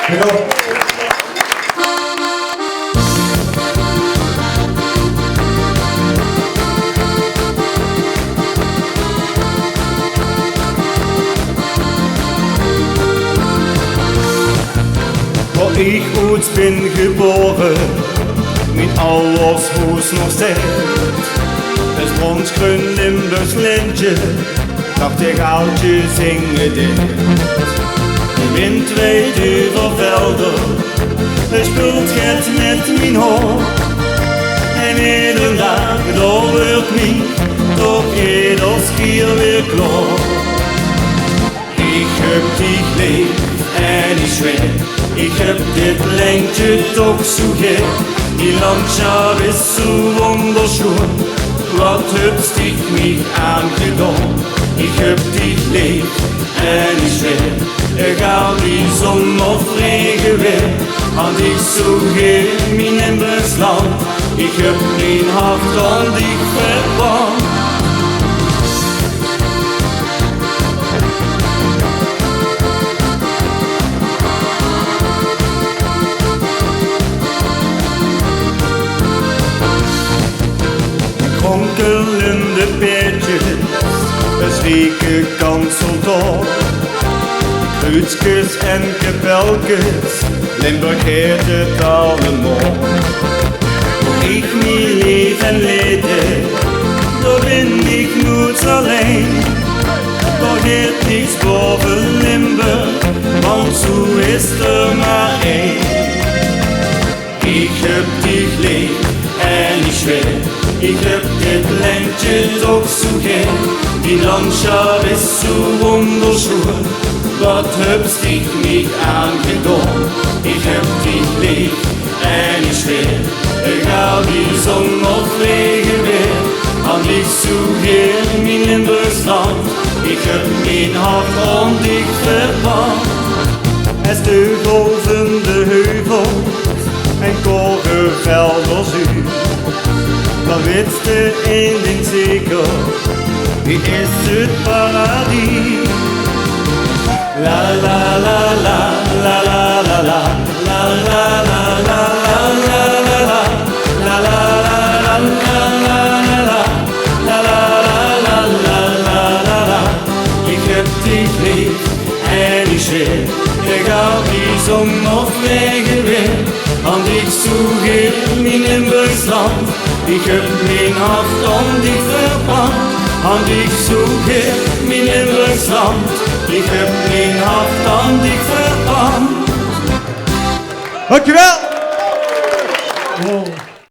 Waar ik ooit ben geboren, mijn ouders huis nog steeds. Het bronsgroen Limburgs lintje, nachtegaaltje zingen dit. De wind weht over velden, hij speelt het met mijn hoofd. En iedere dag, daar wordt mij toch ieder schier weer klaar. Ik heb dich lief en ik zweer, ik heb dit lentje toch zo gek. Die Landschaft ist so wunderschön, wat hebst dich mich aangedaan. Ich hab dich lieb en ik zweer, egal wie zon of regen weer, had ik zo gern mijn Limburgs land. Ik heb mijn hart aan dich verbrand. Kronkelende beetjes, bezweken kanseltoren, kruidjes en kapelkes, Limburg heet het allemaal. Waar ik mijn leven leidde, daar ben ik nooit alleen. Daar heet niets boven Limburg, want zo is er maar één. Ik heb dich lief en ik zweer, ik heb dit lentje toch zo gern. Die Landschaft ist so wunderschön, wat hebst dich mich aangedaan. Ik heb dich lief en ik zweer, egal wie zon of regen weer, had ik zo gern mijn Limburgs land. Ik heb mijn hart aan dich verbrand. Es deug over de heuvels en korenvelden zuur. Dan wist één ding zeker, wie is het paradijs. La la la la la la la la la la la la la la la la la la la la. Ik heb dich lief en ik zweer, egal wie zon of regen weer, had ik zo gern mijn Limburgs land. Ik heb mijn hart aan dich verbrand, had ik zo gern mijn Limburgs land. Ik heb mijn hart aan dich verbrand. Dankjewel! Wow.